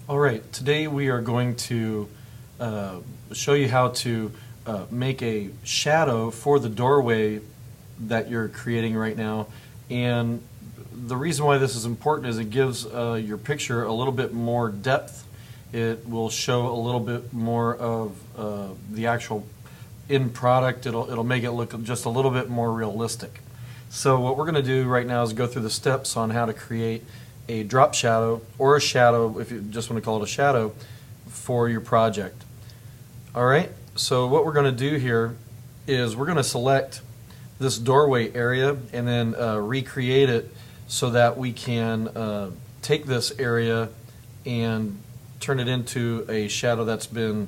All right, today we are going to show you how to make a shadow for the doorway that you're creating right now. And the reason why this is important is it gives your picture a little bit more depth. It will show a little bit more of the actual end product. It'll make it look just a little bit more realistic. So what we're going to do right now is go through the steps on how to create a drop shadow or a shadow, if you just want to call it a shadow, for your project. All right, so what we're going to do here is we're going to select this doorway area and then recreate it so that we can take this area and turn it into a shadow that's been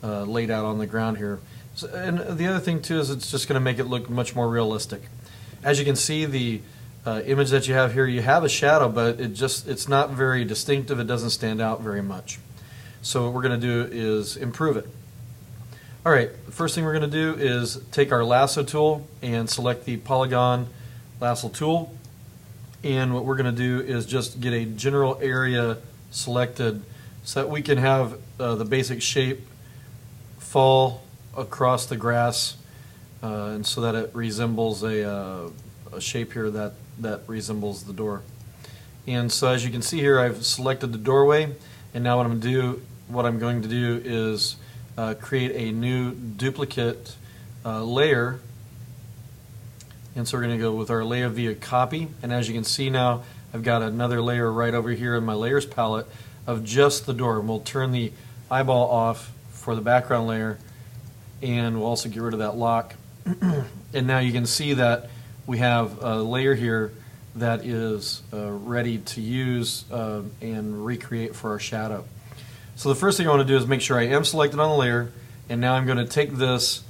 laid out on the ground here. So, and the other thing too is it's just going to make it look much more realistic. As you can see, the image that you have here, you have a shadow, but it's not very distinctive. It doesn't stand out very much. So what we're going to do is improve it. All right, the first thing we're going to do is take our lasso tool and select the polygon lasso tool. And what we're going to do is just get a general area selected so that we can have the basic shape fall across the grass and so that it resembles a shape here that resembles the door. And so as you can see here, I've selected the doorway, and now what I'm going to do is create a new duplicate layer. And so we're going to go with our layer via copy, and as you can see now, I've got another layer right over here in my layers palette of just the door. And we'll turn the eyeball off for the background layer, and we'll also get rid of that lock. And now you can see that we have a layer here that is ready to use and recreate for our shadow. So the first thing I want to do is make sure I am selected on the layer, and now I'm going to take this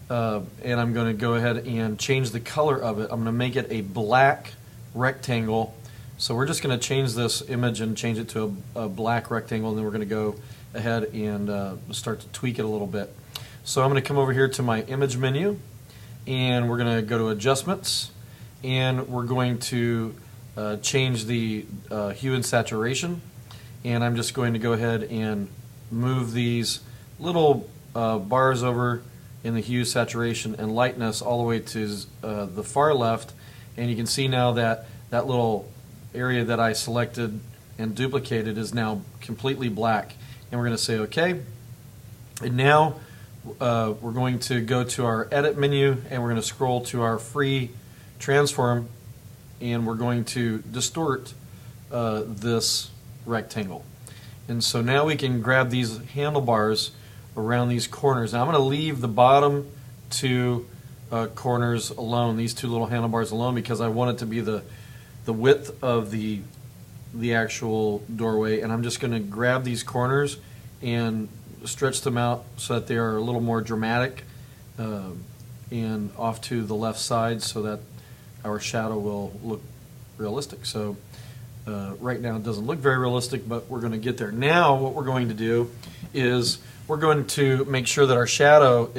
and I'm going to go ahead and change the color of it. I'm going to make it a black rectangle. So we're just going to change this image and change it to a black rectangle, and then we're going to go ahead and start to tweak it a little bit. So I'm going to come over here to my image menu, and we're going to go to adjustments, and we're going to change the hue and saturation, and I'm just going to go ahead and move these little bars over in the hue, saturation, and lightness all the way to the far left, and you can see now that that little area that I selected and duplicated is now completely black. And we're going to say OK, and now we're going to go to our edit menu, and we're going to scroll to our free transform, and we're going to distort this rectangle. And so now we can grab these handlebars around these corners. Now I'm going to leave the bottom two corners alone, these two little handlebars alone, because I want it to be the width of the actual doorway, and I'm just going to grab these corners and stretch them out so that they are a little more dramatic and off to the left side so that our shadow will look realistic. So right now it doesn't look very realistic, but we're going to get there. Now what we're going to do is we're going to make sure that our shadow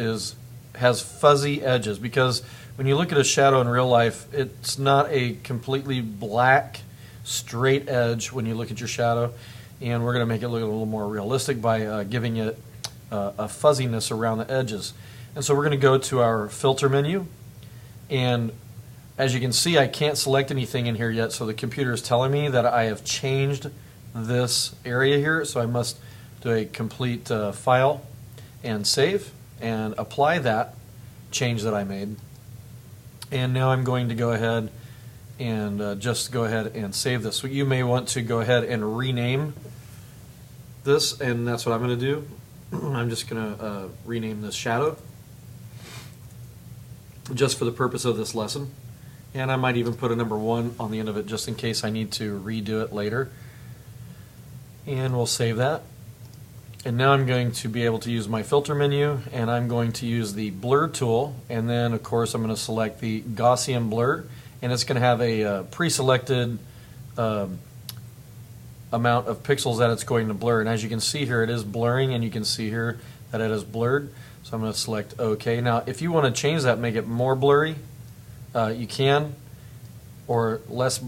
has fuzzy edges, because when you look at a shadow in real life, it's not a completely black straight edge when you look at your shadow, and we're going to make it look a little more realistic by giving it a fuzziness around the edges. And so we're going to go to our filter menu, and as you can see, I can't select anything in here yet, so the computer is telling me that I have changed this area here, so I must do a complete file and save and apply that change that I made. And now I'm going to go ahead and just go ahead and save this. So you may want to go ahead and rename this, and that's what I'm going to do. I'm just going to rename this shadow just for the purpose of this lesson. And I might even put a number 1 on the end of it just in case I need to redo it later. And we'll save that. And now I'm going to be able to use my filter menu, and I'm going to use the blur tool, and then of course I'm going to select the Gaussian blur, and it's going to have a pre-selected amount of pixels that it's going to blur. And as you can see here, it is blurring, and you can see here that it is blurred. So I'm going to select OK. Now if you want to change that, make it more blurry, you can, or less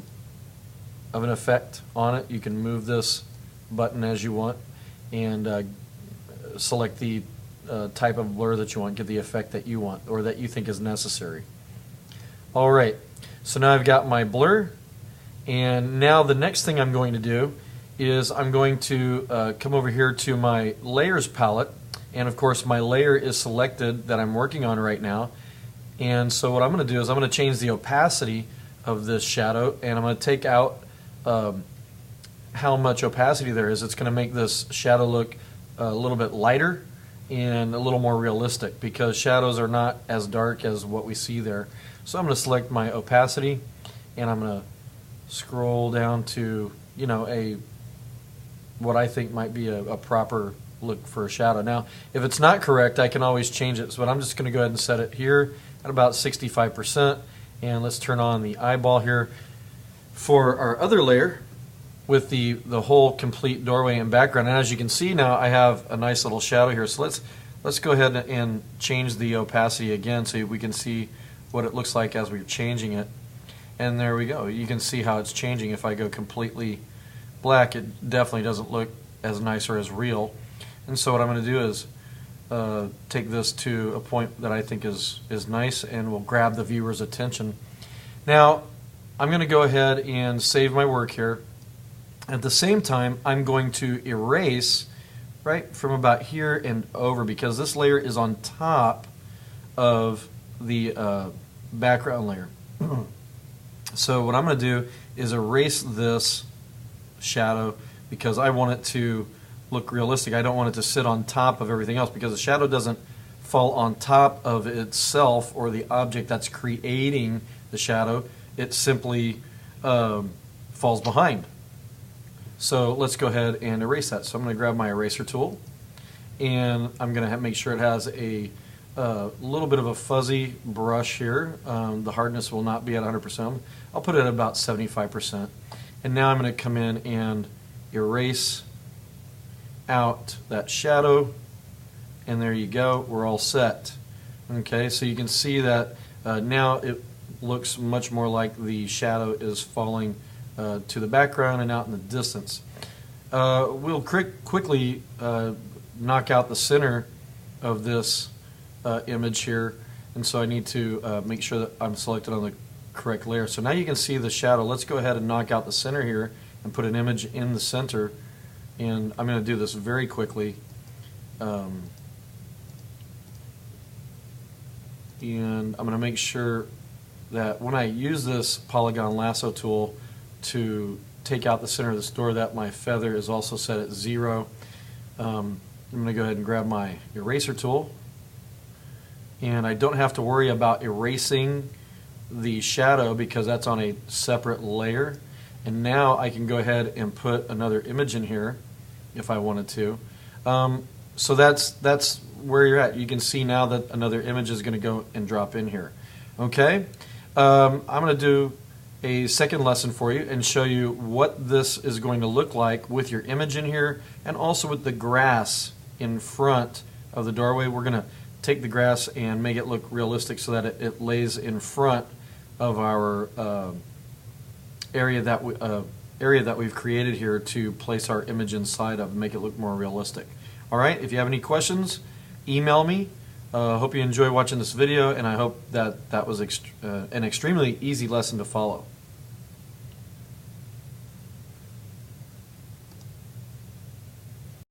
of an effect on it, you can move this button as you want, and select the type of blur that you want, get the effect that you want or that you think is necessary. All right, so now I've got my blur, and now the next thing I'm going to do is I'm going to come over here to my layers palette, and of course my layer is selected that I'm working on right now. And so what I'm going to do is I'm going to change the opacity of this shadow, and I'm going to take out how much opacity there is. It's going to make this shadow look a little bit lighter and a little more realistic, because shadows are not as dark as what we see there. So I'm going to select my opacity, and I'm going to scroll down to, you know, what I think might be a proper look for a shadow. Now, if it's not correct, I can always change it. So I'm just going to go ahead and set it here at about 65%, and let's turn on the eyeball here. For our other layer with the whole complete doorway and background, and as you can see now, I have a nice little shadow here. So let's go ahead and change the opacity again so we can see what it looks like as we're changing it. And there we go. You can see how it's changing. If I go completely black, it definitely doesn't look as nice or as real. And so what I'm going to do is take this to a point that I think is nice and will grab the viewer's attention. Now, I'm going to go ahead and save my work here. At the same time, I'm going to erase right from about here and over, because this layer is on top of the background layer. So what I'm going to do is erase this shadow, because I want it to look realistic. I don't want it to sit on top of everything else, because the shadow doesn't fall on top of itself or the object that's creating the shadow. It simply falls behind. So let's go ahead and erase that. So I'm going to grab my eraser tool, and I'm going to make sure it has a little bit of a fuzzy brush here. The hardness will not be at 100%. I'll put it at about 75%. And now I'm going to come in and erase out that shadow, and there you go. We're all set. Okay, so you can see that now it looks much more like the shadow is falling to the background and out in the distance. We'll quickly knock out the center of this image here, and so I need to make sure that I'm selected on the correct layer. So now you can see the shadow. Let's go ahead and knock out the center here and put an image in the center, and I'm going to do this very quickly. And I'm going to make sure that when I use this polygon lasso tool to take out the center of this door, that my feather is also set at 0. I'm going to go ahead and grab my eraser tool, and I don't have to worry about erasing the shadow because that's on a separate layer. And now I can go ahead and put another image in here if I wanted to. So that's where you're at. You can see now that another image is going to go and drop in here. Okay, I'm going to do a second lesson for you and show you what this is going to look like with your image in here, and also with the grass in front of the doorway. We're going to take the grass and make it look realistic so that it lays in front of our area that we've created here to place our image inside of and make it look more realistic. All right, if you have any questions, email me. Hope you enjoy watching this video, and I hope that was an extremely easy lesson to follow.